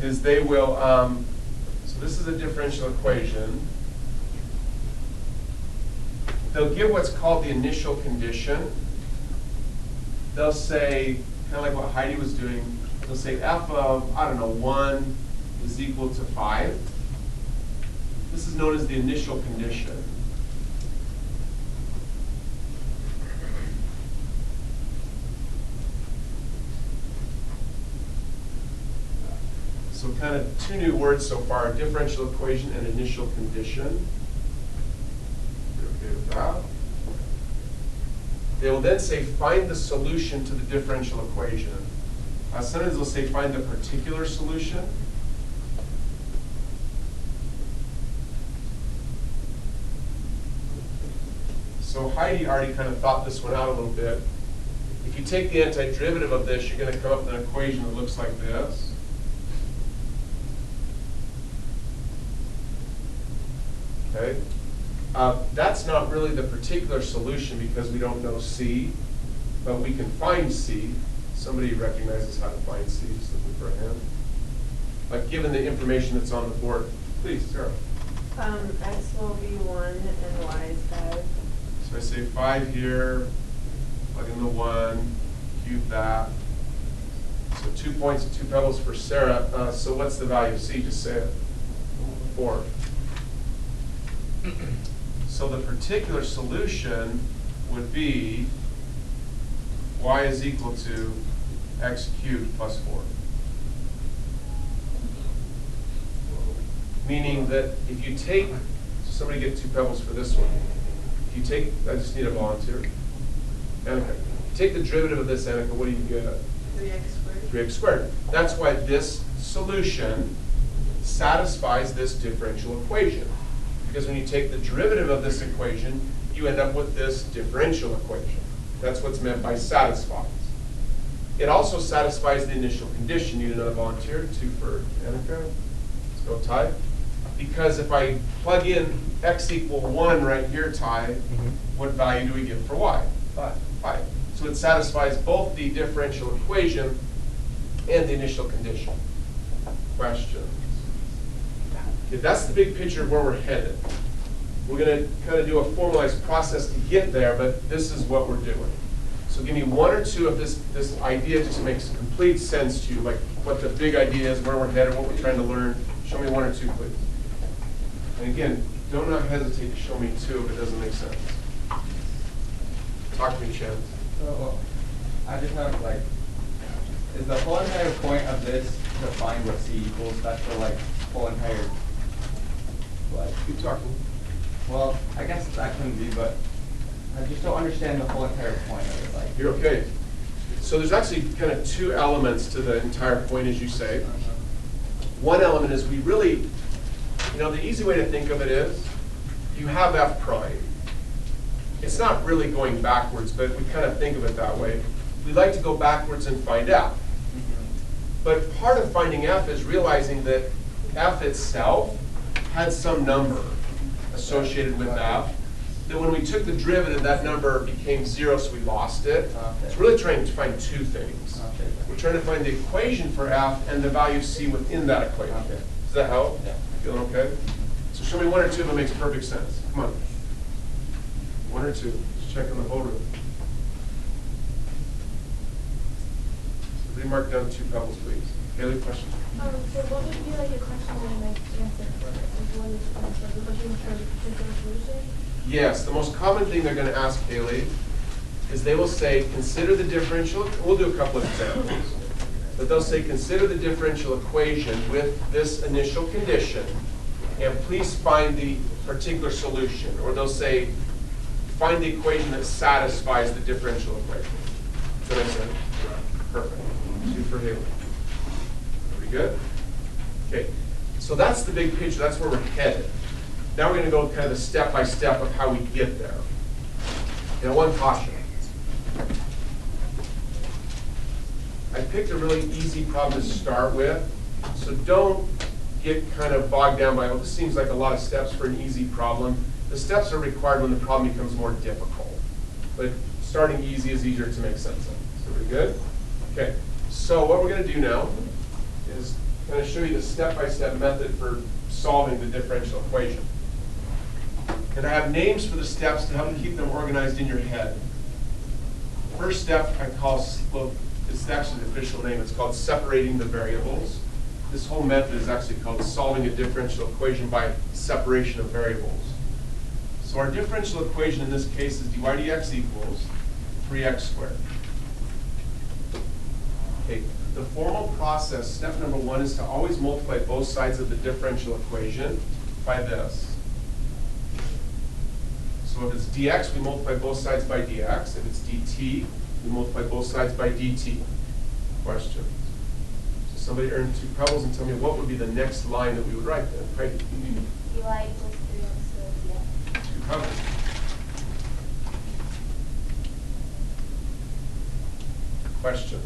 is they will, so this is a differential equation. They'll give what's called the initial condition. They'll say, kind of like what Heidi was doing, they'll say f of, I don't know, 1 is equal to 5. This is known as the initial condition. So kind of two new words so far, differential equation and initial condition. You're okay with that? They will then say, find the solution to the differential equation. Sometimes they'll say, find the particular solution. So Heidi already kind of thought this one out a little bit. If you take the antiderivative of this, you're going to come up with an equation that looks like this. Okay. That's not really the particular solution because we don't know C, but we can find C. Somebody recognizes how to find C, just looking for a hand. But given the information that's on the board, please, Sarah. X will be 1 and Y is 5. So I say 5 here, plug in the 1, cube that. So 2 points and 2 pebbles for Sarah. So what's the value of C? Just say it. 4. So the particular solution would be y is equal to x cubed plus 4. Meaning that if you take, somebody get 2 pebbles for this one. If you take, I just need a volunteer. Annika, take the derivative of this, Annika, what do you get? 3x squared. 3x squared. That's why this solution satisfies this differential equation. Because when you take the derivative of this equation, you end up with this differential equation. That's what's meant by satisfies. It also satisfies the initial condition. Need another volunteer? 2 for Annika. Let's go, Ty. Because if I plug in x equal 1 right here, Ty, what value do we get for y? 5. So it satisfies both the differential equation and the initial condition. Questions? Okay, that's the big picture of where we're headed. We're going to kind of do a formalized process to get there, but this is what we're doing. So give me 1 or 2 of this idea just makes complete sense to you, like what the big idea is, where we're headed, what we're trying to learn. Show me 1 or 2, please. And again, do not hesitate to show me 2 if it doesn't make sense. Talk to me, Chen. So I just have like, is the whole entire point of this to find what C equals? That's the like whole entire, like. Keep talking. Well, I guess that couldn't be, but I just don't understand the whole entire point of it. Like, You're okay. So there's actually kind of 2 elements to the entire point, as you say. One element is we really, the easy way to think of it is you have f prime. It's not really going backwards, but we kind of think of it that way. We like to go backwards and find f. But part of finding f is realizing that f itself had some number associated with f. That when we took the derivative, that number became 0, so we lost it. It's really trying to find 2 things. We're trying to find the equation for f and the value of c within that equation. Does that help? Yeah. Feeling okay? So show me 1 or 2 if it makes perfect sense. Come on. 1 or 2. Just checking the whole room. Somebody mark down 2 pebbles, please. Haley, question? So what would be like a question that I might answer for? Like what is the question for the particular solution? Yes, the most common thing they're going to ask Haley is they will say, consider the differential, we'll do a couple of examples, but they'll say, consider the differential equation with this initial condition, and please find the particular solution. Or they'll say, find the equation that satisfies the differential equation. Does that make sense? Perfect. 2 for Haley. Pretty good? Okay, so that's the big picture. That's where we're headed. Now we're going to go kind of the step-by-step of how we get there. Now, one caution. I picked a really easy problem to start with, so don't get kind of bogged down by, oh, this seems like a lot of steps for an easy problem. The steps are required when the problem becomes more difficult. But starting easy is easier to make sense of. So we're good? Okay, so what we're going to do now is going to show you the step-by-step method for solving the differential equation. And I have names for the steps to help keep them organized in your head. First step I call, well, it's actually the official name, it's called separating the variables. This whole method is actually called solving a differential equation by separation of variables. So our differential equation in this case is dy dx equals 3x squared. Okay, the formal process, step number 1, is to always multiply both sides of the differential equation by this. So if it's dx, we multiply both sides by dx. If it's dt, we multiply both sides by dt. Questions? So somebody earn 2 pebbles and tell me what would be the next line that we would write then. Heidi? dy equals 3x, so yeah. 2 pebbles. Questions?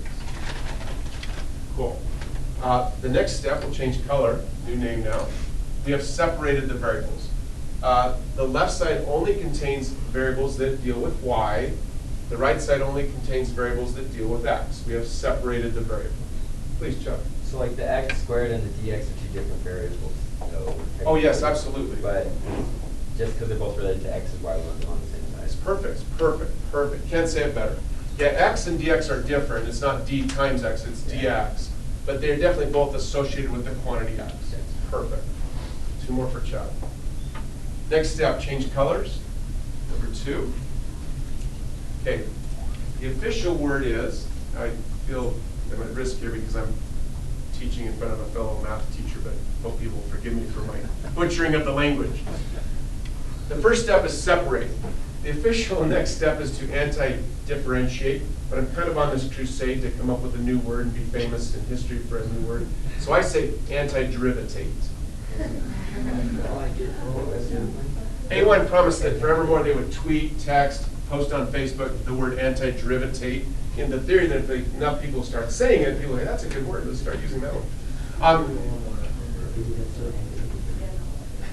Cool. The next step, we'll change color, new name now. We have separated the variables. The left side only contains variables that deal with y. The right side only contains variables that deal with x. We have separated the variables. Please, Chuck. So like the x squared and the dx are 2 different variables. So Oh, yes, absolutely. But just because they're both related to x is why we want them on the same It's side. perfect. Can't say it better. Yeah, x and dx are different. It's not d times x, it's dx. But they're definitely both associated with the quantity x. Perfect. 2 more for Chuck. Next step, change colors. Number 2. Okay, the official word is, I feel I'm at risk here because I'm teaching in front of a fellow math teacher, but hope you will forgive me for my butchering of the language. The first step is separate. The official next step is to anti-differentiate, but I'm kind of on this crusade to come up with a new word and be famous in history for a new word. So I say anti-derivatate. A1 promised that forevermore they would tweet, text, post on Facebook the word anti-derivatate in the theory that if enough people start saying it, people say, that's a good word, let's start using that one.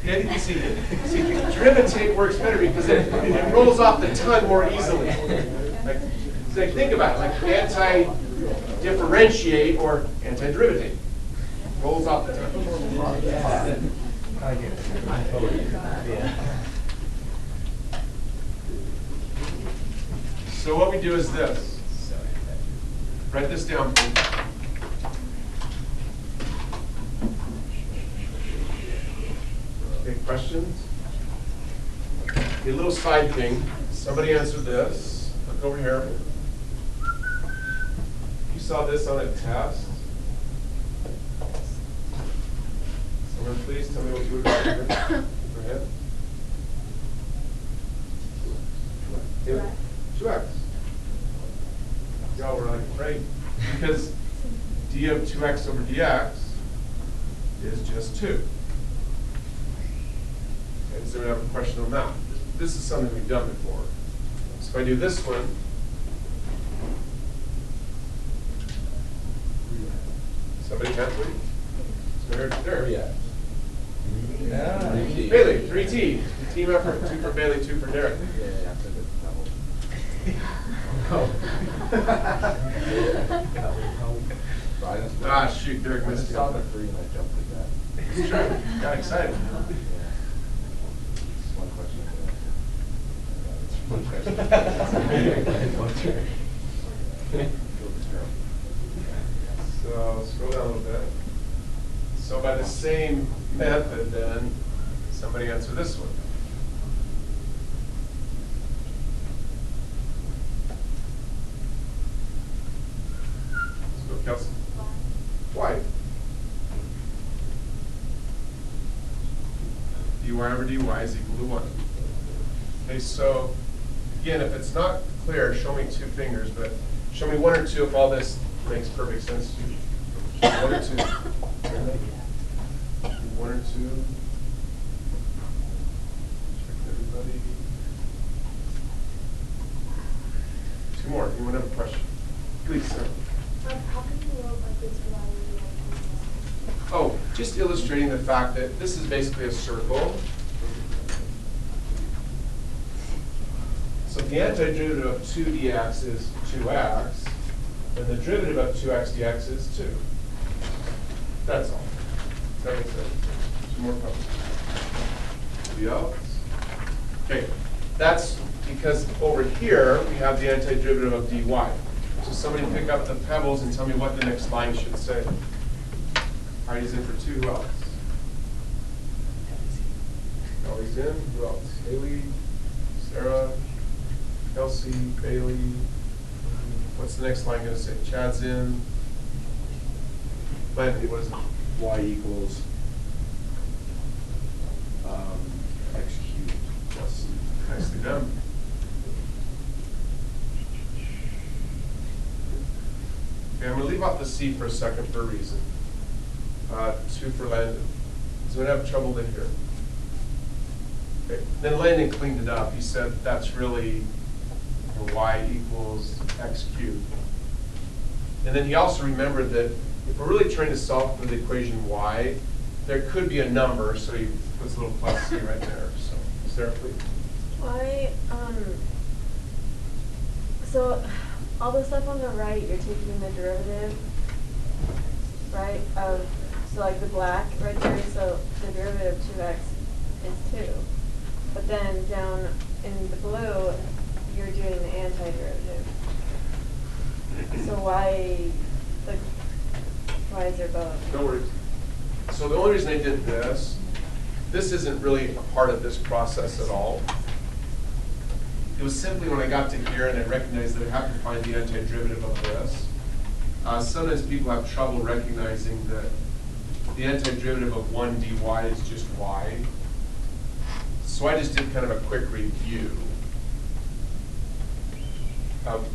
Yeah, you see, derivatate works better because it rolls off the tongue more easily. Like think about it, like anti-differentiate or anti-derivatate. Rolls off the tongue. So what we do is this. Write this down, please. Okay, questions? Okay, a little side thing. Somebody answered this. Look over here. You saw this on a test. Someone please tell me what you would write here. Go ahead. 2x. Y'all were like, great. Because d of 2x over dx is just 2. And so we have a question on that. This is something we've done before. So if I do this one, somebody can't read? So there. Yeah. Bailey, 3T. Team effort. 2 for Bailey, 2 for Derek. Ah, shoot, Derek I missed just it. saw the 3 and I jumped at that. It's true. Got excited. Just one question. So scroll down a little bit. So by the same method then, somebody answer this one. Let's go, Kelsey. Why? dy over dy is equal to 1. Okay, so again, if it's not clear, show me 2 fingers, but show me 1 or 2 if all this makes perfect sense to you. 1 or 2. 1 or 2. Check everybody. 2 more. Anyone have a question? Please, sir. How can you wrote like this value? Oh, just illustrating the fact that this is basically a circle. So the antiderivative of 2 dx is 2x, and the derivative of 2x dx is 2. That's all. Does that make sense? Two more problems. Anybody else? Okay, that's because over here, we have the antiderivative of dy. So somebody pick up the pebbles and tell me what the next line should say. Heidi's in for 2, who else? Ellie's in, who else? Haley, Sarah, Kelsey, Bailey. What's the next line gonna say? Chad's in. Landon, what is it? Y equals x cubed plus c. Nicely done. Okay, I'm gonna leave out the C for a second for a reason. 2 for Landon. So we're gonna have trouble in here. Okay. Then Landon cleaned it up. He said that's really y equals x cubed. And then he also remembered that if we're really trying to solve for the equation y, there could be a number, so he puts a little plus C right there. So, Sarah, please. Why, so all the stuff on the right, you're taking the derivative, right, of, so like the black right there, so the derivative of 2x is 2. But then down in the blue, you're doing the antiderivative. So why, like, why is there both? No worries. So the only reason I did this isn't really a part of this process at all. It was simply when I got to here and I recognized that I have to find the antiderivative of this. Sometimes people have trouble recognizing that the antiderivative of 1 dy is just y. So I just did kind of a quick review.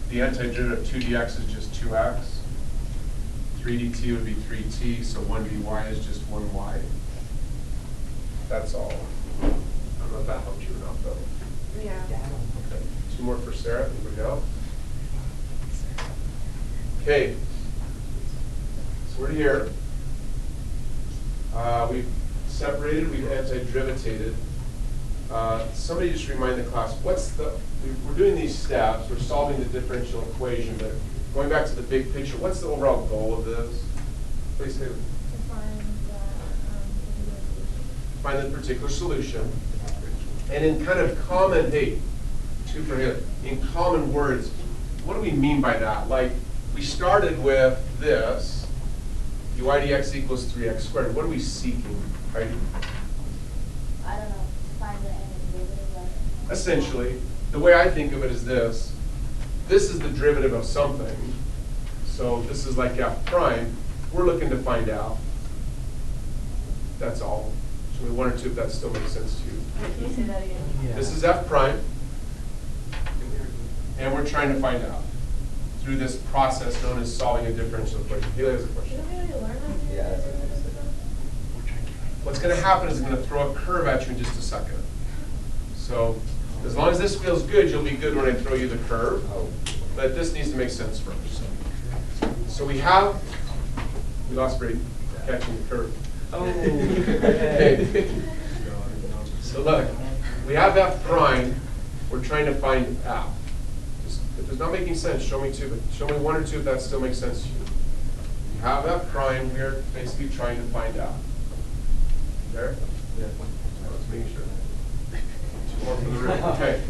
The antiderivative of 2 dx is just 2x. 3 dt would be 3t, so 1 dy is just 1y. That's all. I don't know if that helps you or not, though. Yeah. Okay. 2 more for Sarah. Anybody else? Okay. So we're here. We've separated. We've antiderivated. Somebody just remind the class, we're doing these steps. We're solving the differential equation, but going back to the big picture, what's the overall goal of this? Please say. Find the particular solution. And in kind of common, 2 for him, in common words, what do we mean by that? Like, we started with this, dy dx equals 3x squared. What are we seeking, right? I don't know, find the antiderivative. Essentially, the way I think of it is this. This is the derivative of something. So this is like f prime. We're looking to find out. That's all. Show me 1 or 2 if that still makes sense to you. Can you say that again? Yeah. This is f prime. And we're trying to find out through this process known as solving a differential equation. Haley has a question. Didn't we already learn that? Yeah, that's what I was What's going to happen is I'm going to throw a curve at you in just a second. So as long as this feels good, you'll be good when I throw you the curve. But this needs to make sense first. So we lost Brady catching the curve. Oh. Okay. So look, we have f prime. We're trying to find f. If it's not making sense, show me 2. But show me 1 or 2 if that still makes sense to you. We have f prime. We're basically trying to find out. There? Yeah. I was making sure. 2 more for the room. Okay.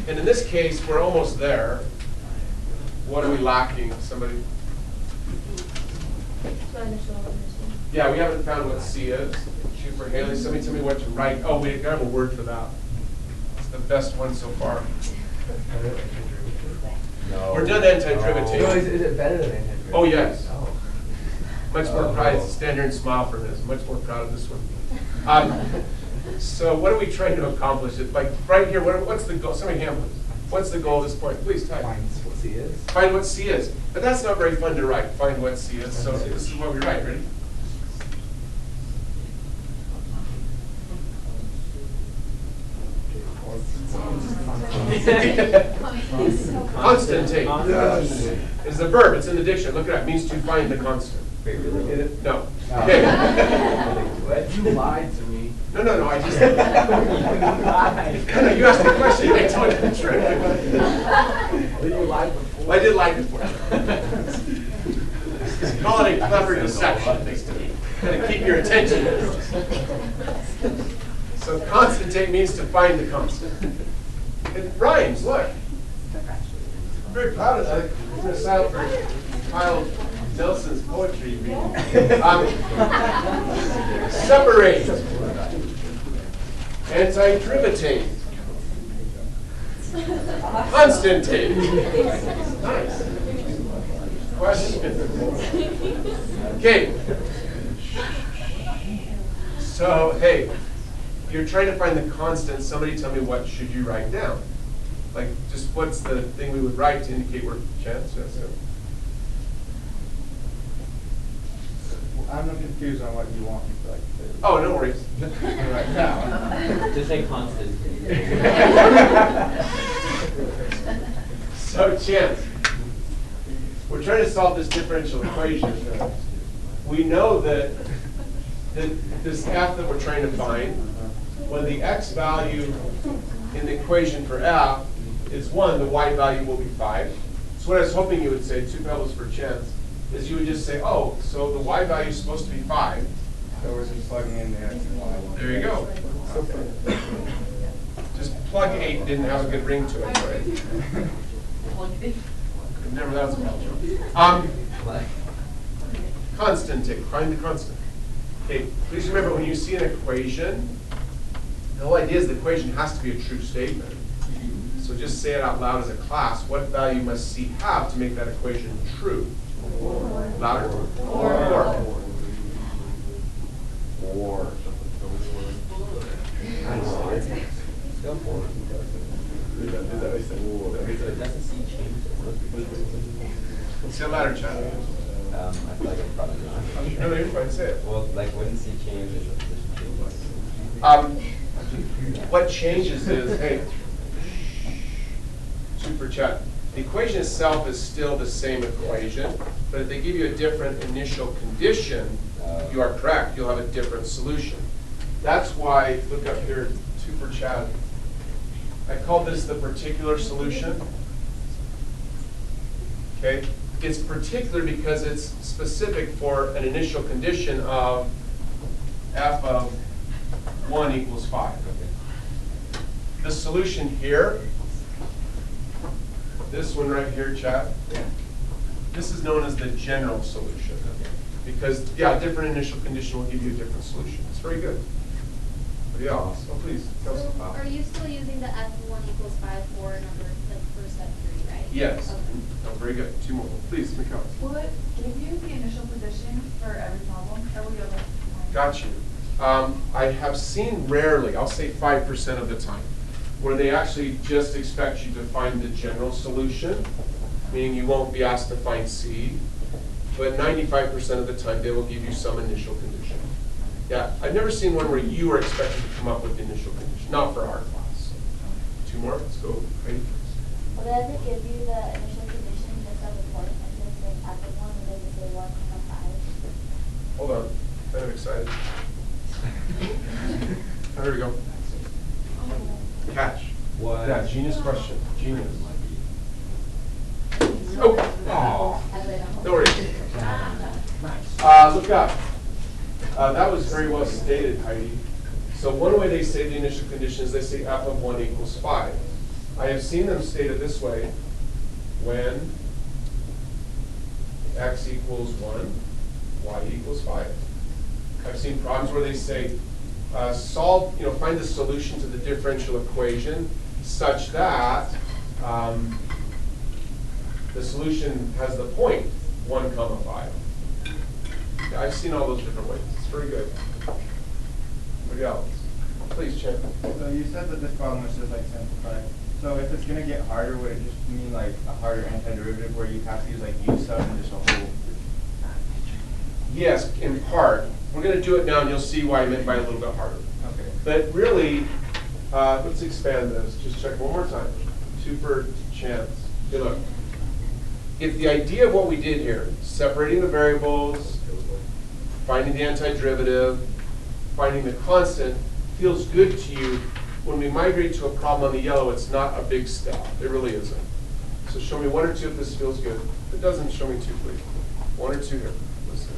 And in this case, we're almost there. What are we lacking? Somebody? Yeah, we haven't found what C is. Shoot for Haley. Somebody tell me what to write. Oh, wait, I have a word for that. It's the best one so far. No. We're done antiderivative. No, is it better than antiderivative? Oh, yes. Oh. Much more pride. Stand here and smile for this. Much more proud of this one. So what are we trying to accomplish? Like right here, what's the goal? Somebody hand please. What's the goal of this point? Please type. Find what C is. Find what C is. But that's not very fun to write. Find what C is. So this is what we write. Ready? Constantate. Yes. Is the verb. It's in the dictionary. Look it up. It means to find the constant. Wait, really? Get it? No. Oh. Okay. What? You lied to me. No, I just. You lied. No, you asked the question. I told you the truth. Did you lie before? I did lie before. Just call it a clever deception, just to kind of keep your attention. So constantate means to find the constant. It rhymes, look. I'm very proud of that. I'm going to sign up for Kyle Nelson's poetry reading. Separate. Antiderivative. Constantate. Nice. Question. Okay. So, hey, you're trying to find the constant. Somebody tell me what should you write down? Like, just what's the thing we would write to indicate we're chance? Yes, yeah. I'm not confused on what you want me to like say. Oh, no worries. Right now. Just say constant. So, chance. We're trying to solve this differential equation. We know that this f that we're trying to find, when the x value in the equation for f is 1, the y value will be 5. So what I was hoping you would say, 2 pebbles for chance, is you would just say, oh, so the y value is supposed to be 5. So we're just plugging in the x and y. There you go. Just plug 8 didn't have a good ring to it, right? Never, that was a bad joke. Constantate, find the constant. Okay, please remember when you see an equation, the whole idea is the equation has to be a true statement. So just say it out loud as a class. What value must C have to make that equation true? 4. Louder? 4. 4. Go for it. Doesn't see change. Say it louder, Chad. I feel like I'm probably not. No, you're fine, say it. Well, like, wouldn't see change in the position changes. What changes is, hey, super chat. The equation itself is still the same equation, but if they give you a different initial condition, you are correct. You'll have a different solution. That's why, look up here, super chat. I call this the particular solution. Okay? It's particular because it's specific for an initial condition of f of 1 equals 5. The solution here, this one right here, Chad, this is known as the general solution. Because, yeah, a different initial condition will give you a different solution. It's very good. But yeah, oh, please, tell us about Are you still using the f1 equals 5 for number, like for step 3, right? Yes. Okay. Oh, very good. 2 more. Please, Mikhail. Will it give you the initial position for every problem, or will you have like? Got you. I have seen rarely, I'll say 5% of the time, where they actually just expect you to find the general solution, meaning you won't be asked to find C, but 95% of the time they will give you some initial condition. Yeah, I've never seen one where you are expected to come up with the initial condition, not for our class. 2 more, let's go. Ready? Well, does it give you the initial condition just as a point, like this thing after 1, or does it say 1, 5? Hold on, kind of excited. Oh, here we go. Catch. What? Yeah, genius question. Genius. Oh, no worries. Look up. That was very well stated, Heidi. So one way they say the initial condition is they say f of 1 equals 5. I have seen them stated this way: when x equals 1, y equals 5. I've seen problems where they say solve, find the solution to the differential equation such that the solution has the point 1, 5. Yeah, I've seen all those different ways. It's very good. Anybody else? Please, Chen. So you said that this problem was just like simplified. So if it's gonna get harder, would it just mean like a harder antiderivative where you have to use like u sub and just a whole? Yes, in part. We're going to do it now, and you'll see why I meant by a little bit harder. Okay. But really, let's expand this. Just check one more time. 2 for chance. Okay, look. If the idea of what we did here, separating the variables, finding the antiderivative, finding the constant, feels good to you, when we migrate to a problem on the yellow, it's not a big step. It really isn't. So show me 1 or 2 if this feels good. If it doesn't, show me 2, please. one or two here. Listen.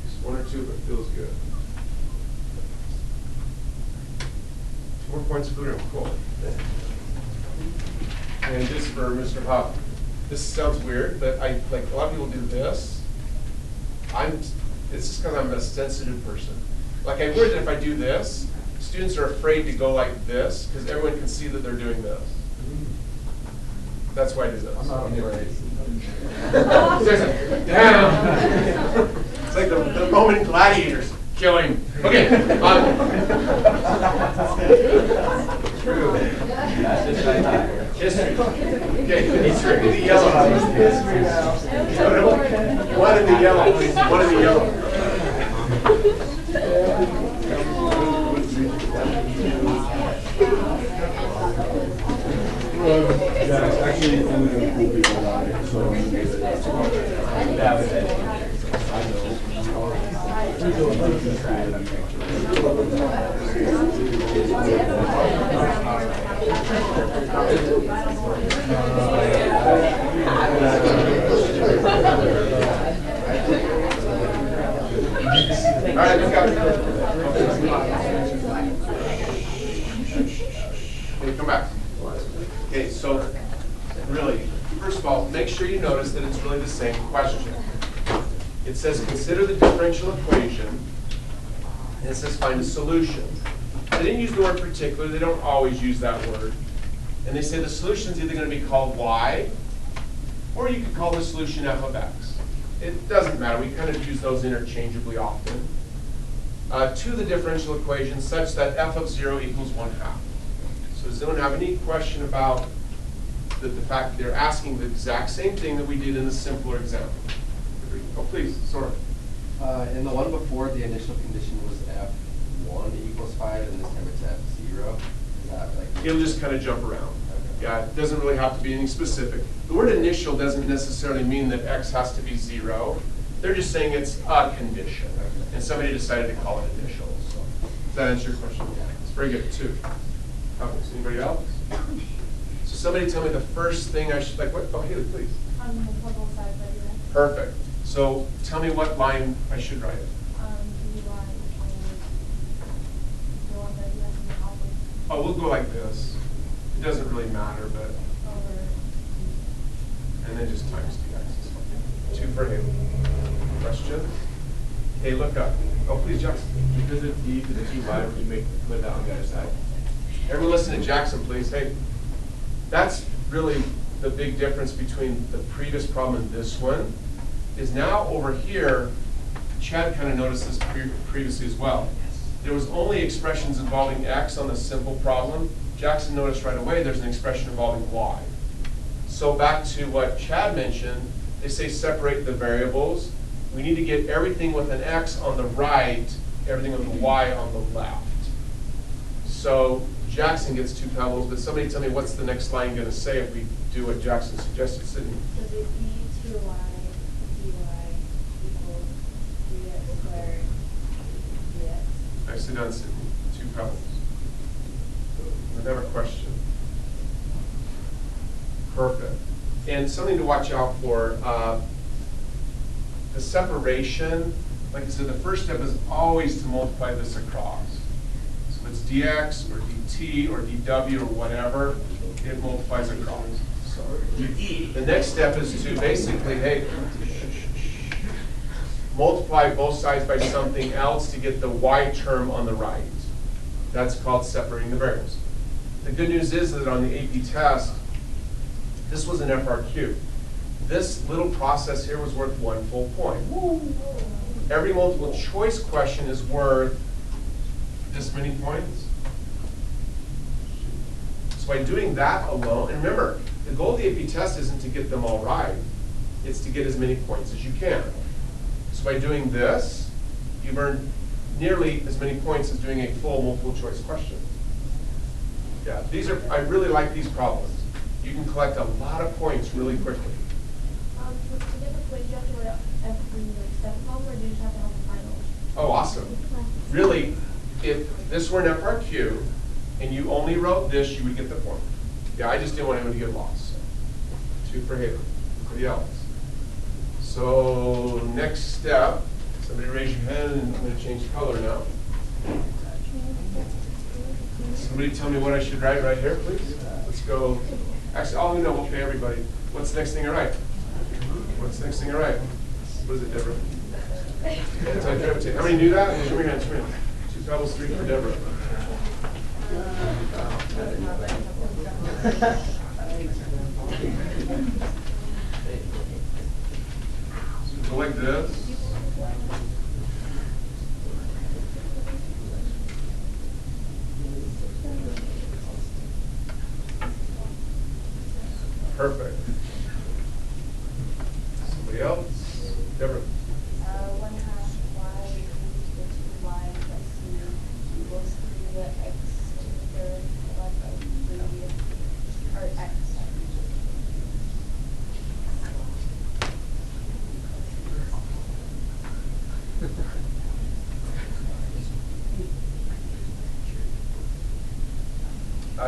Just one or two, but feels good. 2 more points of food, I'm cool. And just for Mr. Huff, this sounds weird, but I like a lot of people do this. It's just because I'm a sensitive person. Like I worry that if I do this, students are afraid to go like this because everyone can see that they're doing this. That's why I do this. I'm not afraid. Damn! It's like the Roman gladiators killing. Okay. True. That's just right here. History. Okay, history. The yellow. History now. One in the yellow, please. One in the yellow. Yeah, actually, only the cool people die, so. That was it. All right, let's go. Okay, come back. Okay, so really, first of all, make sure you notice that it's really the same question. It says consider the differential equation, and it says find a solution. They didn't use the word particular, they don't always use that word. And they say the solution is either going to be called y, or you could call the solution f of x. It doesn't matter, we kind of use those interchangeably often. To the differential equation such that f of 0 equals 1/2. So does anyone have any question about the fact that they're asking the exact same thing that we did in the simpler example? Oh, please, sorry. In the one before, the initial condition was f1 equals 5, and this time it's f0. Is that like? It'll just kind of jump around. Yeah, it doesn't really have to be anything specific. The word initial doesn't necessarily mean that x has to be 0. They're just saying it's a condition. And somebody decided to call it initial. So does that answer your question? Yeah. It's very good, too. Anybody else? So somebody tell me the first thing I should, like what? Oh, Haley, please. On the total side, but yeah. Perfect. So tell me what line I should write it. The line between the one that you have in the column Oh, we'll go like this. It doesn't really matter, but, over. and then just times dx is fine. 2 for Haley. Question? Hey, look up. Oh, please, Jackson. Because it's d to the 2y, would you put that on the other side? Everyone listen to Jackson, please. Hey, that's really the big difference between the previous problem and this one, is now over here, Chad kind of noticed this previously as well. There was only expressions involving x on the simple problem. Jackson noticed right away there's an expression involving y. So back to what Chad mentioned, they say separate the variables. We need to get everything with an x on the right, everything with a y on the left. So Jackson gets 2 pebbles, but somebody tell me what's the next line going to say if we do what Jackson suggested, Sydney? Does it e to the y dy equals 3x squared dx? Nicely done, Sydney. 2 pebbles. Another question. Perfect. And something to watch out for, the separation, like I said, the first step is always to multiply this across. So it's dx or dt or dw or whatever, it multiplies across. So the next step is to basically, hey, multiply both sides by something else to get the y term on the right. That's called separating the variables. The good news is that on the AP test, this was an FRQ. This little process here was worth 1 full point. Every multiple choice question is worth this many points. So by doing that alone, and remember, the goal of the AP test isn't to get them all right, it's to get as many points as you can. So by doing this, you've earned nearly as many points as doing a full multiple choice question. Yeah, I really like these problems. You can collect a lot of points really quickly. To get the quiz, you have to write every step problem, or do you just have to have the final? Oh, awesome. Really, if this were an FRQ and you only wrote this, you would get the point. Yeah, I just didn't want anyone to get lost. So 2 for Haley. Anybody else? So next step, somebody raise your hand and I'm going to change color now. Somebody tell me what I should write right here, please. Let's go. Actually, I'll know, okay, everybody. What's the next thing I write? What's the next thing I write? What is it, Deborah? Anti-gravitate. How many knew that? Show me your hand, show me your hand. 2 pebbles, 3 for Deborah. So go like this. Perfect. Somebody else? Deborah. 1/2 y equals the 2y plus c equals 3x to the third divided by 3, or x.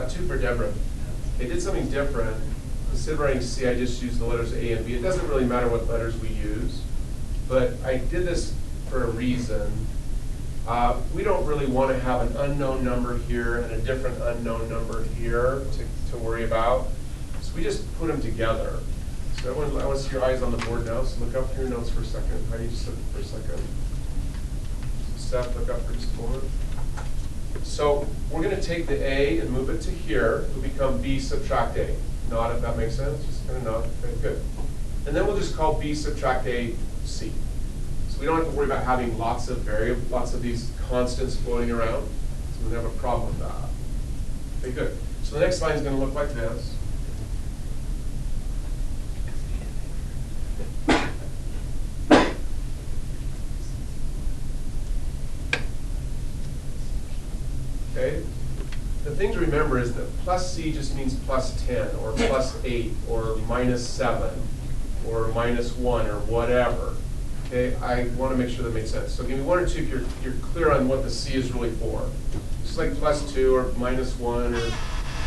Two for Deborah. They did something different. Instead of writing C, I just used the letters A and B. It doesn't really matter what letters we use, but I did this for a reason. We don't really want to have an unknown number here and a different unknown number here to worry about. So we just put them together. So everyone, I want to see your eyes on the board now. So look up your notes for a second. How do you just look for a second? Steph, look up for just a moment. So we're going to take the A and move it to here. It'll become B subtract A. Nod if that makes sense. Just kind of nod. Okay, good. And then we'll just call B subtract A C. So we don't have to worry about having lots of these constants floating around. So we don't have a problem with that. Okay, good. So the next line is going to look like this. Okay. The thing to remember is that plus C just means plus 10 or plus 8 or minus 7 or minus 1 or whatever. Okay, I want to make sure that makes sense. So give me 1 or 2 if you're clear on what the C is really for. Just like plus 2 or minus 1 or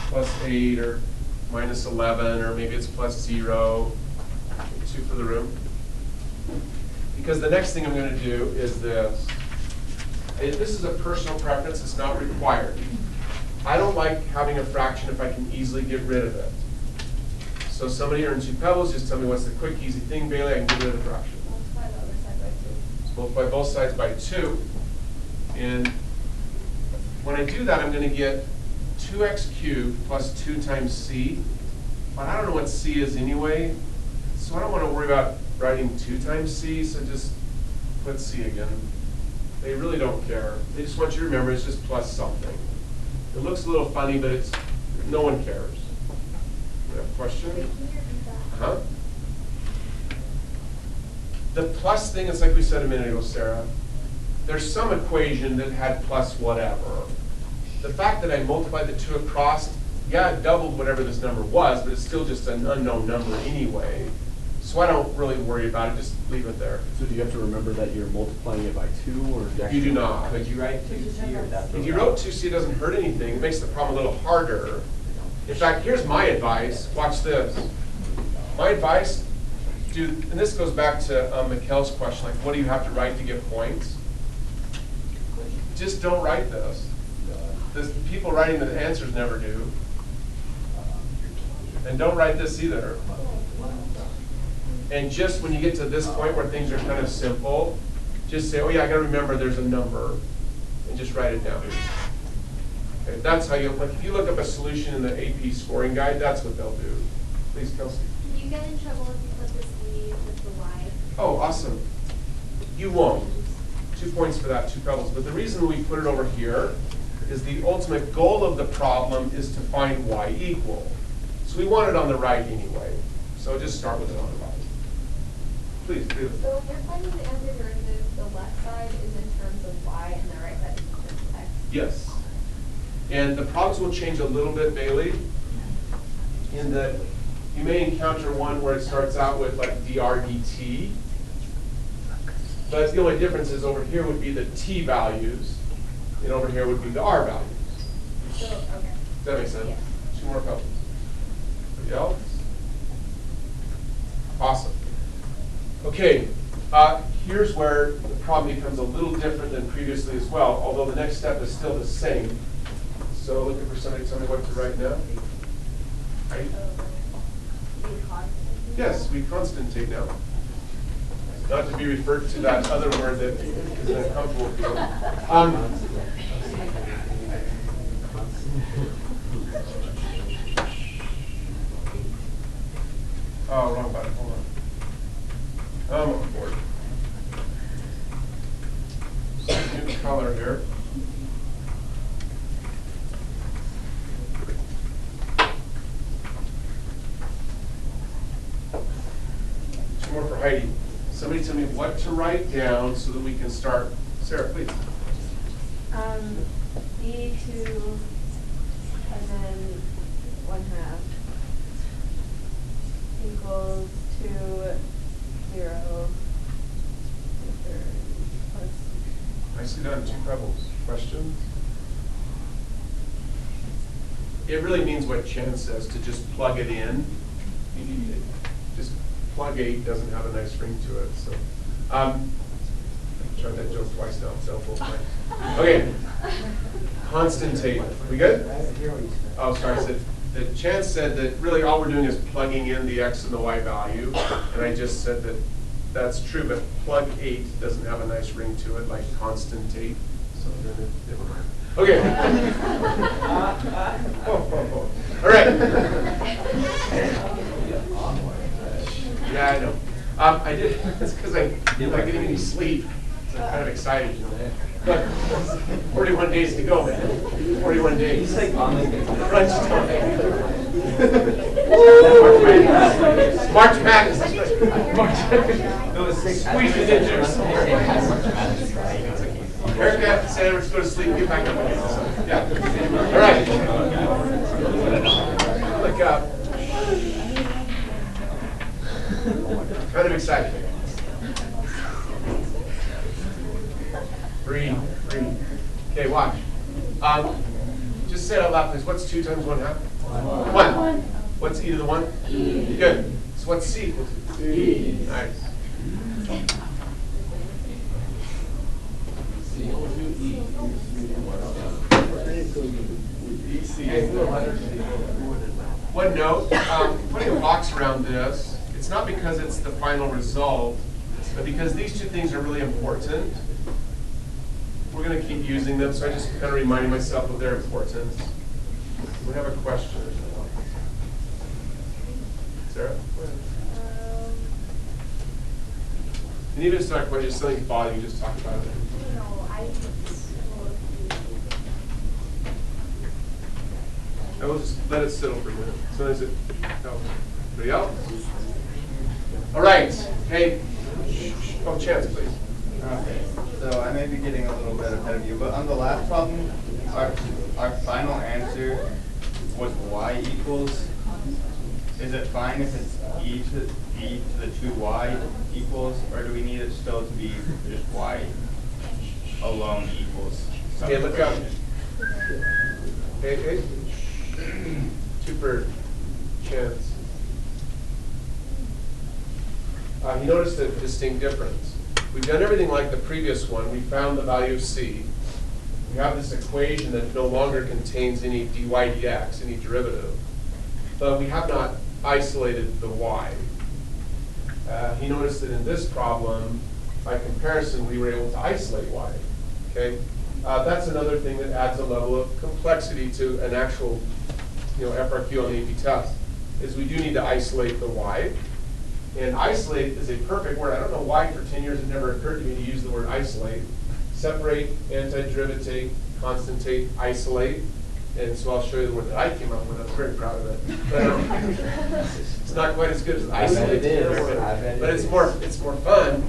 plus 8 or minus 11 or maybe it's plus 0. 2 for the room. Because the next thing I'm going to do is this. This is a personal preference. It's not required. I don't like having a fraction if I can easily get rid of it. So somebody earns 2 pebbles. Just tell me what's the quick, easy thing, Bailey. I can get rid of the fraction. Multiply the other side by 2. So multiply both sides by 2. And when I do that, I'm going to get 2x cubed plus 2 times c. But I don't know what c is anyway. So I don't want to worry about writing 2 times c. So just put c again. They really don't care. They just want you to remember it's just plus something. It looks a little funny, but it's no one cares. You have a question? Wait, can you repeat that? Huh? The plus thing is like we said a minute ago, Sarah. There's some equation that had plus whatever. The fact that I multiplied the 2 across, yeah, it doubled whatever this number was, but it's still just an unknown number anyway. So I don't really worry about it, just leave it there. So do you have to remember that you're multiplying it by 2, or You do not. Could you write 2c or that? If you wrote 2c, it doesn't hurt anything. It makes the problem a little harder. In fact, here's my advice. Watch this. My advice, and this goes back to Mikhail's question, like what do you have to write to get points? Just don't write this. The people writing the answers never do. And don't write this either. And just when you get to this point where things are kind of simple, just say, oh yeah, I gotta remember there's a number, and just write it down. Okay, that's how you, like if you look up a solution in the AP scoring guide, that's what they'll do. Please, Kelsey. Do you get in trouble if you put the C with the Y? Oh, awesome. You won't. 2 points for that, 2 pebbles. But the reason we put it over here is the ultimate goal of the problem is to find y equal. So we want it on the right anyway. So just start with it on the right. Please, do it. So if you're finding the antiderivative, the left side is in terms of y and the right side is in terms of x. Yes. And the problems will change a little bit, Bailey, in that you may encounter one where it starts out with like dr dt. But the only difference is over here would be the t values, and over here would be the r values. So, okay. Does that make sense? Yeah. 2 more pebbles. Anybody else? Awesome. Okay, here's where the problem becomes a little different than previously as well, although the next step is still the same. So looking for somebody to tell me what to write now. Right? Yes, we constantate now. Not to be referred to that other word that is uncomfortable for you. Oh, wrong button, hold on. I'm on board. Some new color here. Two more for Heidi. Somebody tell me what to write down so that we can start. Sarah, please. E2 and then 1/2 equals 2, 0, plus. I see done 2 pebbles. Questions? It really means what Chen says, to just plug it in. Just plug 8 doesn't have a nice ring to it. So, I tried that joke twice now. So both times. Okay. Constantate. We good? Oh, sorry. I said that Chen said that really all we're doing is plugging in the x and the y value, and I just said that that's true, but plug 8 doesn't have a nice ring to it like constantate. So never mind. Okay. All right. Yeah, I know. I did. It's because I'm not getting any sleep. So I'm kind of excited, you know. But 41 days to go, man. 41 days. He's like on crunch time. March Madness. Squeeze it in there. Haircut, sandwich, go to sleep, get back up again. So, yeah. All right. Look up. Kind of excited. Breathe. Okay, watch. Just say it out loud, please. What's 2 times 1/2? 1. What's e to the 1? E. Good. So what's c equal to? E. Nice. One note, putting a box around this, it's not because it's the final result, but because these 2 things are really important. We're going to keep using them, so I just kind of reminding myself of their importance. We have a question. Sarah? And even if it's not quite just something body, you just talk about it. No, I will just let it settle for a minute. So is it? No. Anybody else? All right. Hey. Oh, Chance, please. Okay, so I may be getting a little bit ahead of you, but on the last problem, our final answer was y equals. Is it fine if it's e to the 2y equals, or do we need it still to be just y alone equals something? Okay, look up. Hey. 2 for Chance. You notice the distinct difference. We've done everything like the previous one. We found the value of c. We have this equation that no longer contains any dy dx, any derivative. But we have not isolated the y. He noticed that in this problem, by comparison, we were able to isolate y. Okay, that's another thing that adds a level of complexity to an actual, FRQ on the AP test. Is we do need to isolate the y. And isolate is a perfect word. I don't know why for 10 years it never occurred to me to use the word isolate. Separate, antiderivative, constantate, isolate. And so I'll show you the word that I came up with. I'm very proud of it. But, it's not quite as good as isolate. But it's more fun.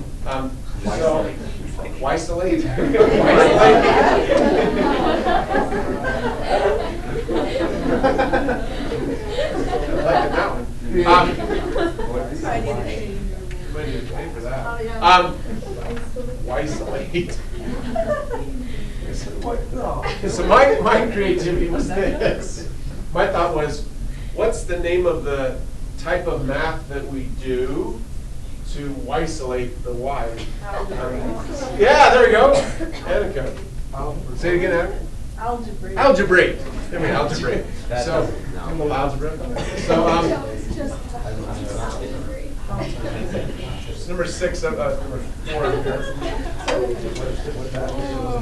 So, isolate. I like that one. Might need to pay for that. Isolate. So my creativity was this. My thought was, what's the name of the type of math that we do to isolate the y. Yeah, there we go. Annika. Say it again, Annika. Algebraic. Algebraic. There we go, algebraic. That So, doesn't- no. a little algebra. So, it's number 6, number 4 up here.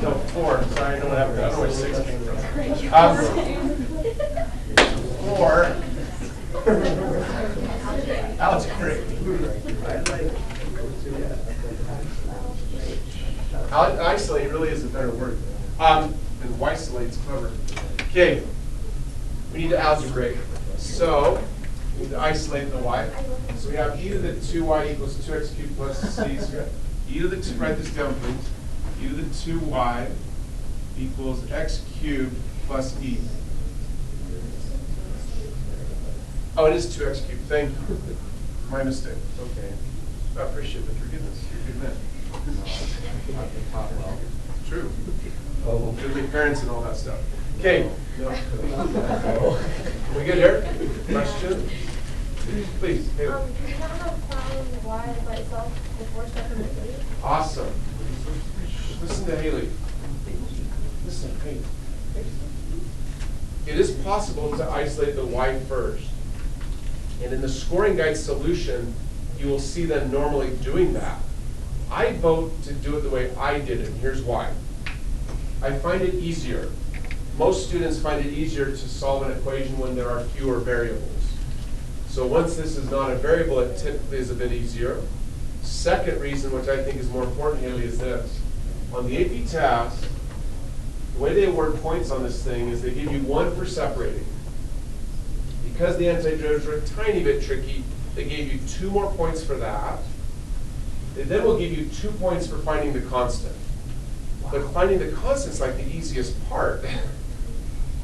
No, 4. Sorry, I know what happened. I don't know where 6 came from. 4. Algebraic. Isolate really is a better word. And isolate's clever. Okay, we need to algebraic. So, we need to isolate the y. So we have e to the 2y equals 2x cubed plus c. So e to the 2, write this down please. E to the 2y equals x cubed plus e. Oh, it is 2x cubed. Thank you. My mistake. Okay. I appreciate the forgiveness. You're a good man. True. Good with parents and all that stuff. Okay. No. We good here? Question? Please. Do you not have found y by itself before stepping to 3? Awesome. Listen to Haley. Listen, hey. It is possible to isolate the y first. And in the scoring guide solution, you will see them normally doing that. I vote to do it the way I did it, and here's why. I find it easier. Most students find it easier to solve an equation when there are fewer variables. So once this is not a variable, it typically is a bit easier. Second reason, which I think is more important, Haley, is this. On the AP task, the way they award points on this thing is they give you 1 for separating. Because the antiderivatives are a tiny bit tricky, they gave you 2 more points for that. They then will give you 2 points for finding the constant. But finding the constant is like the easiest part.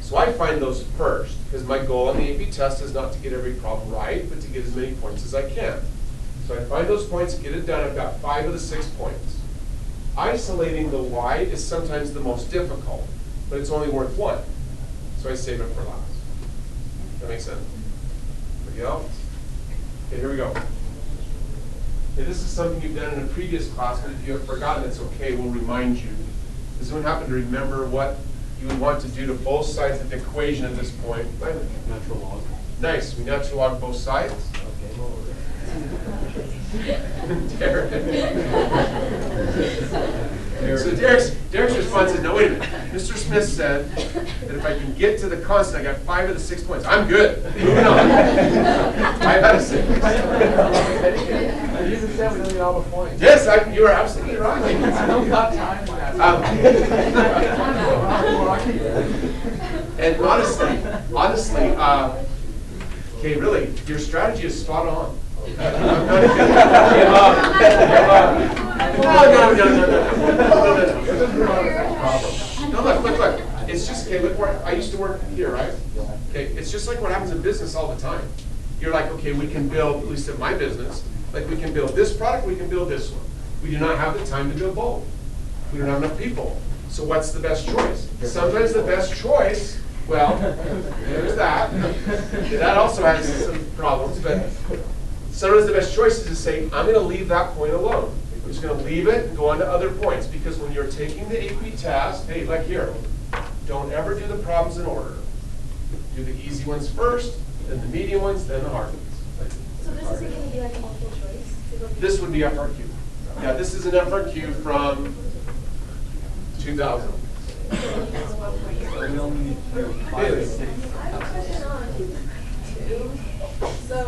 So I find those first, because my goal on the AP test is not to get every problem right, but to get as many points as I can. So I find those points, get it done. I've got 5 of the 6 points. Isolating the y is sometimes the most difficult, but it's only worth 1. So I save it for last. That makes sense? Anybody else? Okay, here we go. Okay, this is something you've done in a previous class, but if you have forgotten, it's okay. We'll remind you. Does anyone happen to remember what you would want to do to both sides of the equation at this point? Natural log. Nice. We natural log both sides. Derek. So Derek's response is, no, wait a minute. Mr. Smith said that if I can get to the constant, I got 5 of the 6 points. I'm good. Moving on. 5 out of 6. You just said we don't need all the points. Yes, you are absolutely right. I don't got time for that. And honestly, okay, really, your strategy is spot on. I'm not kidding. No, look. It's just, okay, look where I used to work here, right? Okay, it's just like what happens in business all the time. You're like, okay, we can build, at least in my business, like we can build this product, we can build this one. We do not have the time to build both. We don't have enough people. So what's the best choice? Sometimes the best choice, well, there's that. That also has some problems, but sometimes the best choice is to say, I'm going to leave that point alone. I'm just going to leave it and go on to other points, because when you're taking the AP test, hey, like here, don't ever do the problems in order. Do the easy ones first, then the medium ones, then the hard ones. So this isn't going to be like a multiple choice? This would be FRQ. Yeah, this is an FRQ from 2000. We only need 5 Haley. of 6. I have a question on 2. So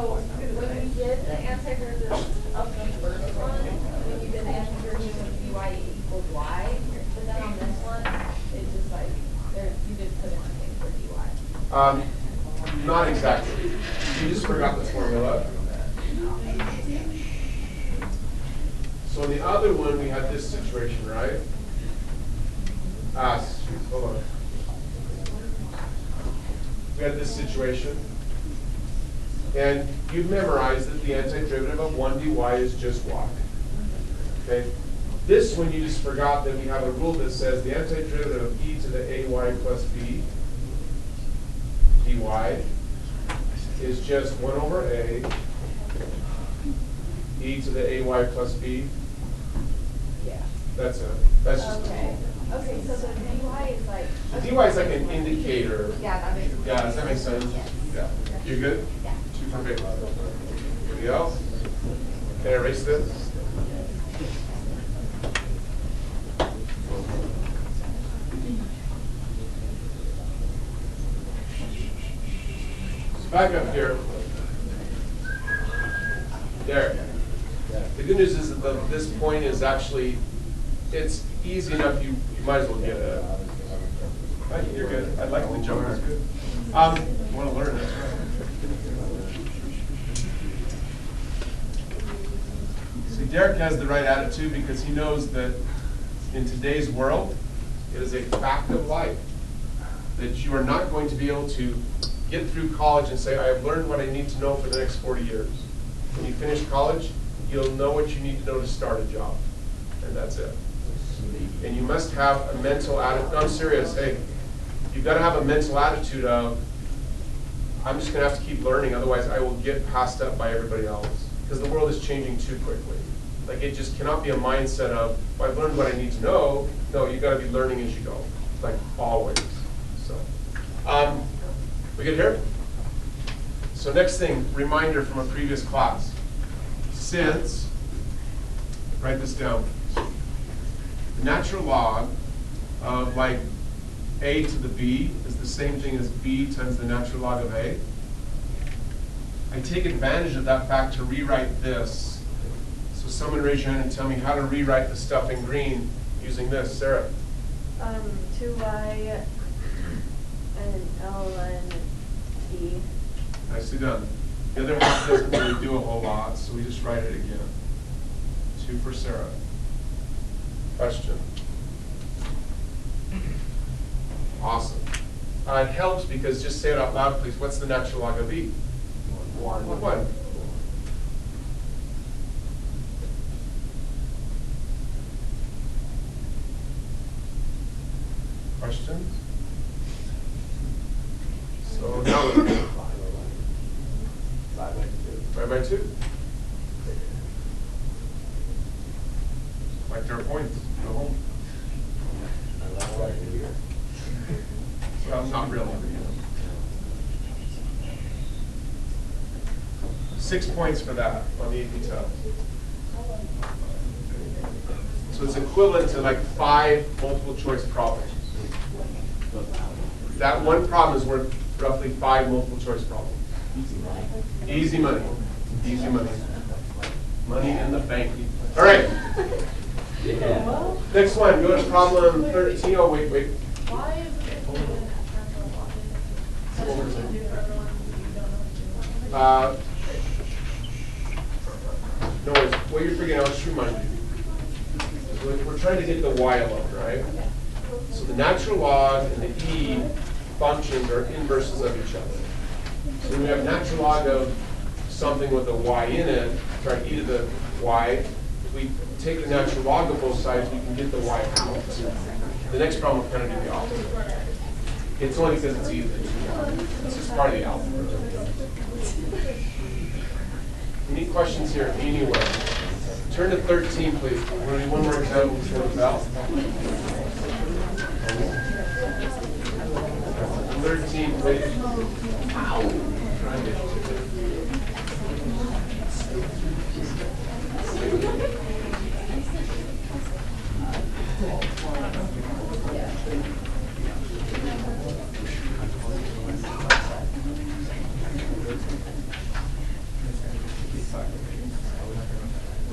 when we did the antiderivative of the first one, when you did the antiderivative of dy equals y, but then on this one, it's just like, you did put in something for dy. Not exactly. You just forgot the formula. So in the other one, we had this situation, right? Hold on. We had this situation. And you've memorized that the antiderivative of 1 dy is just y. Okay? This one, you just forgot that we have a rule that says the antiderivative of e to the ay plus b dy is just 1 over a e to the ay plus b. Yeah. That's it. That's just Okay, okay, so the dy is like. the dy is like an indicator. Yeah, that makes sense. Yeah, does that make sense? Yes. Yeah. You good? Yeah. 2 for big. Anybody else? Can I erase this? So back up here. There. The good news is that this point is actually, it's easy enough, you might as well get it. You're good. I'd like the jump. It's good. You want to learn, that's right. See, Derek has the right attitude because he knows that in today's world, it is a fact of life that you are not going to be able to get through college and say, I have learned what I need to know for the next 40 years. When you finish college, you'll know what you need to know to start a job, and that's it. And you must have a mental attitude. No, I'm serious. Hey, you've got to have a mental attitude of, I'm just going to have to keep learning, otherwise I will get passed up by everybody else. Because the world is changing too quickly. Like, it just cannot be a mindset of, well, I've learned what I need to know. No, you've got to be learning as you go, like always. So, we good here? So next thing, reminder from a previous class. Since, write this down, the natural log of like a to the b is the same thing as b times the natural log of a. I take advantage of that fact to rewrite this. So someone raise your hand and tell me how to rewrite the stuff in green using this. Sarah? 2y and ln t. Nicely done. The other half doesn't really do a whole lot, so we just write it again. 2 for Sarah. Question? Awesome. It helps because, just say it out loud, please. What's the natural log of e? 1. Questions? So now 5 by 2. Like their points. Go home. Well, not really. 6 points for that on the AP test. So it's equivalent to like 5 multiple choice problems. That one problem is worth roughly 5 multiple choice problems. Easy money. Easy money. Money in the bank. All right. Next one, go to problem 13. Oh, wait. Why is it equivalent to natural log? That's what you do for everyone who you don't know what you're doing. No worries. What you're forgetting, I'll just remind you. We're trying to get the y alone, right? So the natural log and the e functions are inverses of each other. So when we have natural log of something with a y in it, e to the y, if we take the natural log of both sides, we can get the y out. The next problem will kind of do the opposite. It's only because it's easy. It's just part of the algebra. Any questions here anywhere? Turn to 13, please. We're going to do one more example before the bell. 13, please.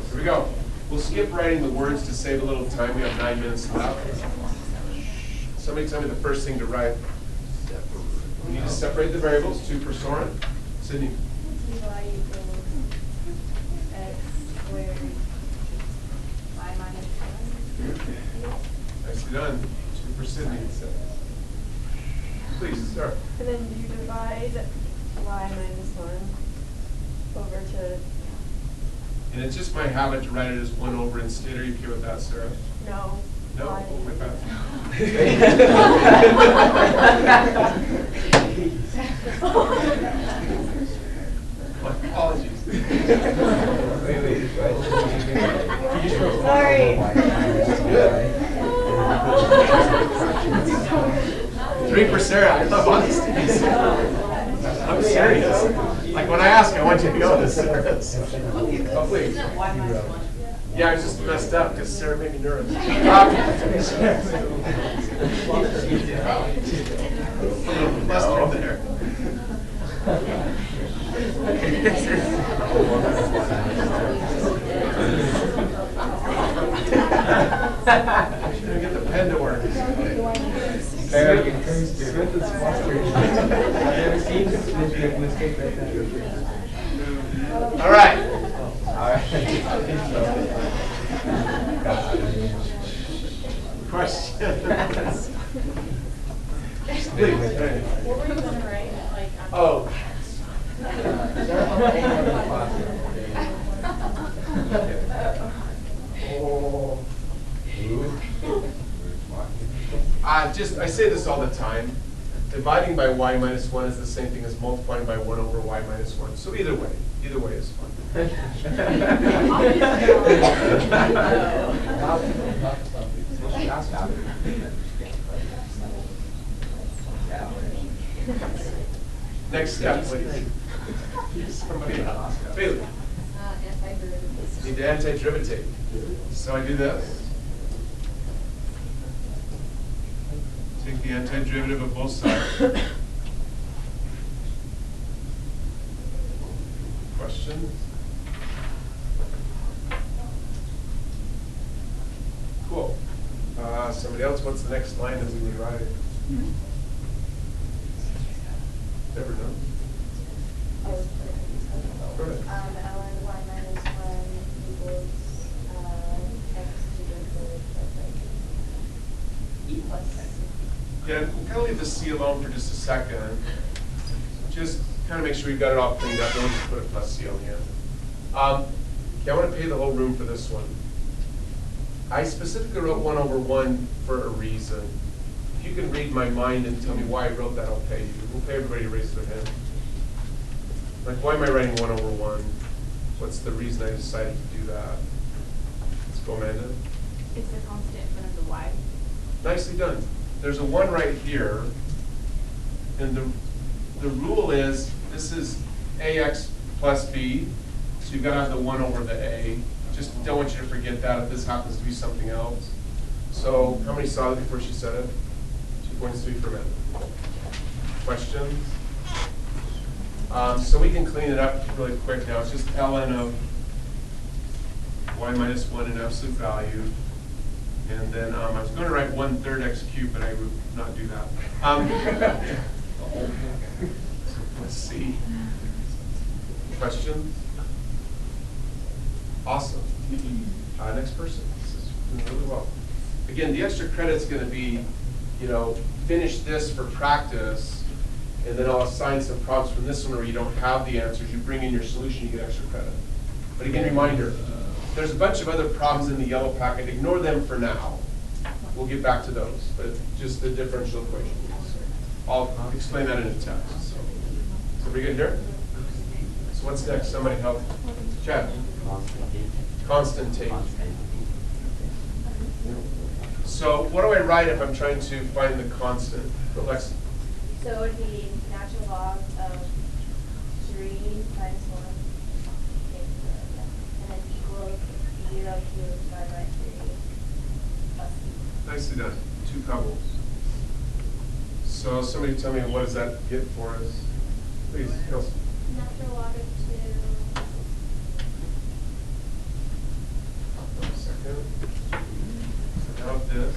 Here we go. We'll skip writing the words to save a little time. We have 9 minutes left. Somebody tell me the first thing to write. We need to separate the variables. 2 for Soren. Sydney. y equals x squared y minus 1. Nicely done. 2 for Sydney. Please, Sarah. And then you divide y minus 1 over to, And it's just my habit to write it as 1 over instead. Are you okay with that, Sarah? no. No? y. Oh my God. My apologies. Sorry. 3 for Sarah. I love honesty. I'm serious. Like when I ask, I want you to go this serious. Oh, please. Yeah, I was just messed up because Sarah made me nervous. Flustered there. Get the pen to work. All right. Questions? Please. What were you gonna write, like? Oh. I say this all the time. Dividing by y minus 1 is the same thing as multiplying by 1 over y minus 1. So either way is fun. Next step, please. Somebody else. Bailey. Antiderivative. Need to antiderivative. So I do this. Take the antiderivative of both sides. Questions? Cool. Somebody else, what's the next line as we rewrite it? Never done. Go ahead. ln y minus 1 equals x to the third plus e plus x. Yeah, we'll kind of leave the C alone for just a second. Just kind of make sure we've got it all cleaned up. Don't just put a plus C on the end. Okay, I want to pay the whole room for this one. I specifically wrote 1 over 1 for a reason. If you can read my mind and tell me why I wrote that, I'll pay you. We'll pay everybody to raise their hand. Like, why am I writing 1 over 1? What's the reason I decided to do that? Let's go, Amanda. It's a constant in front of the y. Nicely done. There's a 1 right here, and the rule is this is ax plus b, so you've got to have the 1 over the a. Just don't want you to forget that if this happens to be something else. So how many saw it before she said it? 2.3 for Amanda. Questions? So we can clean it up really quick now. It's just ln of y minus 1 in absolute value. And then I was going to write 1/3 x cubed, but I would not do that. Let's see. Questions? Awesome. Next person. This is doing really well. Again, the extra credit's going to be, finish this for practice, and then I'll assign some problems from this one where you don't have the answers. You bring in your solution, you get extra credit. But again, reminder, there's a bunch of other problems in the yellow packet. Ignore them for now. We'll get back to those, but just the differential equation. I'll explain that in a text. So we good here? So what's next? Somebody help. Chad. Constantine. So what do I write if I'm trying to find the constant? Alexa. So it would be natural log of 3 minus 1, and then equals 0 cubed divided by 3 plus c. Nicely done. 2 pebbles. So somebody tell me, what does that get for us? Please, Kelsey. Natural log of 2. One second. So now this.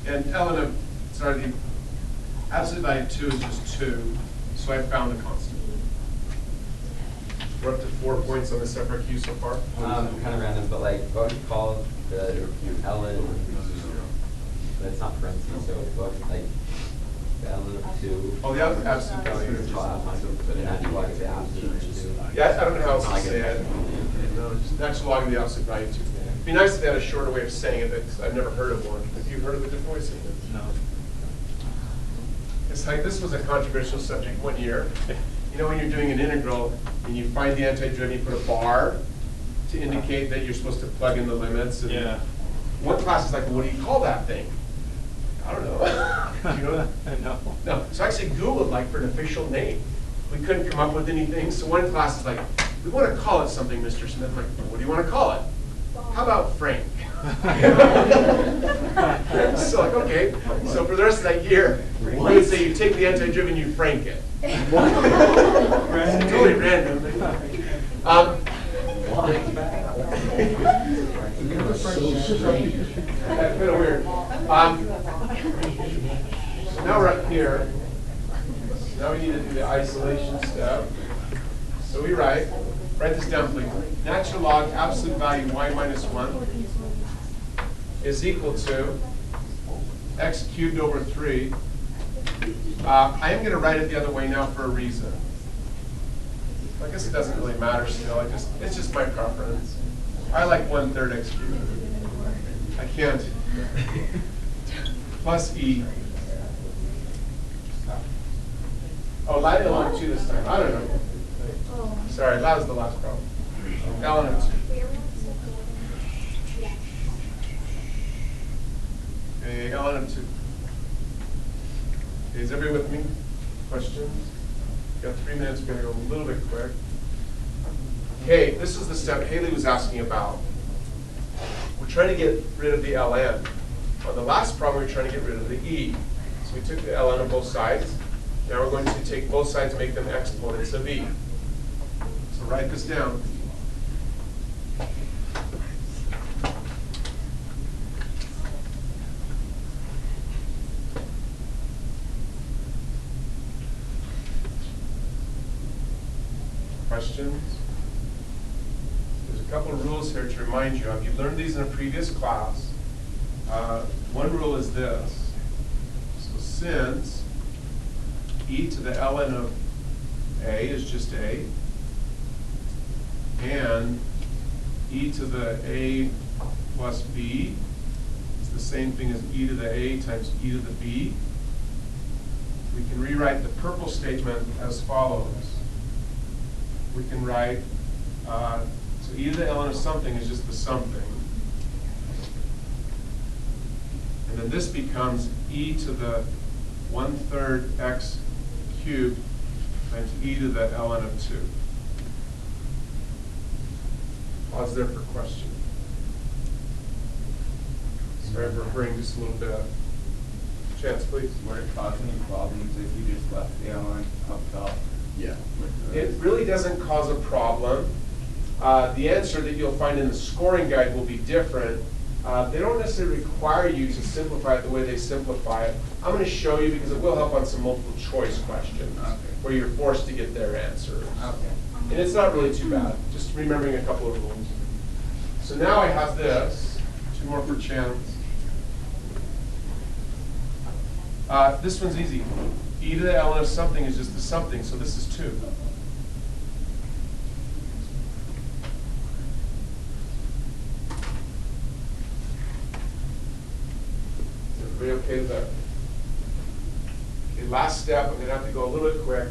And ln of, sorry, the absolute value of 2 is just 2, so I found the constant. We're up to 4 points on the separate Q so far. Kind of random, but like, what would you call the ln? But it's not parentheses, so what, like, the ln of 2? Oh, the absolute value. But a natural log of the absolute of 2. Yeah, I don't know how else to say it. No, just natural log of the absolute value of 2. It'd be nice if they had a shorter way of saying it, but I've never heard of one. Have you heard of a different way of saying it? No. It's like, this was a controversial subject one year. When you're doing an integral and you find the antiderivative, you put a bar, to indicate that you're supposed to plug in the limits. And Yeah. one class is like, well, what do you call that thing? I don't know. You know? No. No. So actually Googled like for an official name. We couldn't come up with anything. So one class is like, we want to call it something, Mr. Smith. I'm like, well, what do you want to call it? How about Frank? So like, okay. So for the rest of that year, we would say you take the anti-driven, you Frank it. Totally random. That's kind of weird. So now we're up here. Now we need to do the isolation step. So we write this down please. Natural log absolute value y minus 1 is equal to x cubed over 3. I am going to write it the other way now for a reason. I guess it doesn't really matter still. It's just my preference. I like 1/3 x cubed. I can't. Plus e. Oh, ln of 2 this time. I don't know. Sorry, that was the last problem. ln of 2. Okay, ln of 2. Okay, is everybody with me? Questions? Got 3 minutes, we're going to go a little bit quick. Okay, this is the step Haley was asking about. We're trying to get rid of the ln. On the last problem, we're trying to get rid of the e. So we took the ln of both sides. Now we're going to take both sides and make them exponents of e. So write this down. Questions? There's a couple of rules here to remind you of. You learned these in a previous class. One rule is this. So since e to the ln of a is just a, and e to the a plus b is the same thing as e to the a times e to the b, we can rewrite the purple statement as follows. We can write, so e to the ln of something is just the something. And then this becomes e to the 1/3 x cubed times e to the ln of 2. Pause there for question. Sorry for hurrying just a little bit. Chance, please. Would it cause any problems if you just left the ln up top? Yeah. It really doesn't cause a problem. The answer that you'll find in the scoring guide will be different. They don't necessarily require you to simplify it the way they simplify it. I'm going to show you because it will help on some multiple choice questions where you're forced to get their answers. Okay. And it's not really too bad, just remembering a couple of rules. So now I have this, 2 more for Chance. This one's easy. E to the ln of something is just the something, so this is 2. Is everybody okay with that? Okay, last step, I'm going to have to go a little bit quick.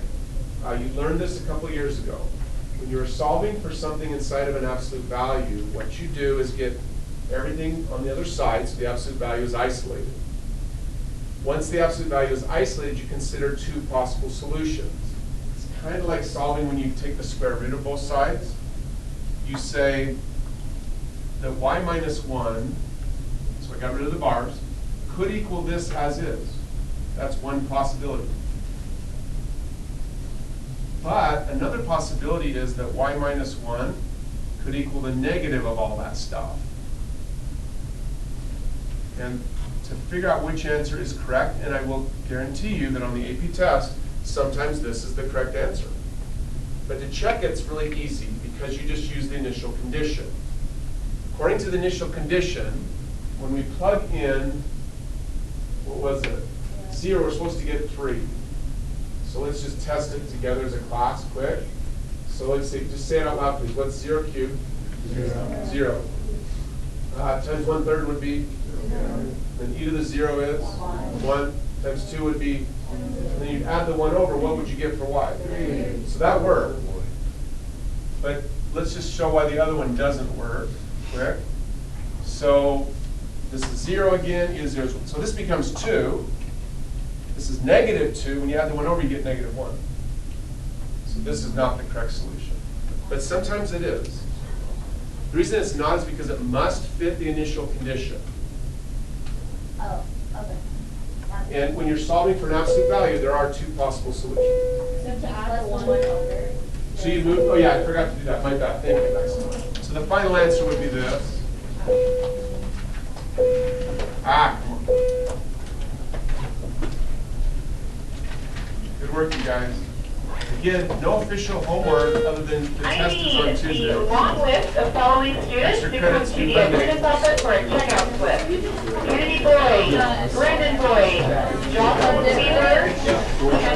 You learned this a couple years ago. When you're solving for something inside of an absolute value, what you do is get everything on the other side, so the absolute value is isolated. Once the absolute value is isolated, you consider 2 possible solutions. It's kind of like solving when you take the square root of both sides. You say that y minus 1, so I got rid of the bars, could equal this as is. That's one possibility. But another possibility is that y minus 1 could equal the negative of all that stuff. And to figure out which answer is correct, and I will guarantee you that on the AP test, sometimes this is the correct answer. But to check it's really easy because you just use the initial condition. According to the initial condition, when we plug in, what was it? 0, we're supposed to get 3. So let's just test it together as a class quick. So let's see, just say it out loud please. What's 0 cubed? 0. Times 1/3 would be? Then e to the 0 is? 1. Times 2 would be? And then you'd add the 1 over, what would you get for y? 3. So that worked. But let's just show why the other one doesn't work, correct? So this is 0 again, e to 0 is 1. So this becomes 2. This is -2. When you add the 1 over, you get -1. So this is not the correct solution. But sometimes it is. The reason it's not is because it must fit the initial condition. Oh, okay. And when you're solving for an absolute value, there are 2 possible solutions. So to add the 1 over. So you move, oh yeah, I forgot to do that, my bad, thank you, guys. So the final answer would be this. Ah, come on. Good work, you guys. Again, no official homework other than the test is on Tuesday. the long list of following students Extra to credits come to due the Monday. attendance office for a checkout slip. Unity Boyd, Brandon Boyd, Jocelyn Beaver,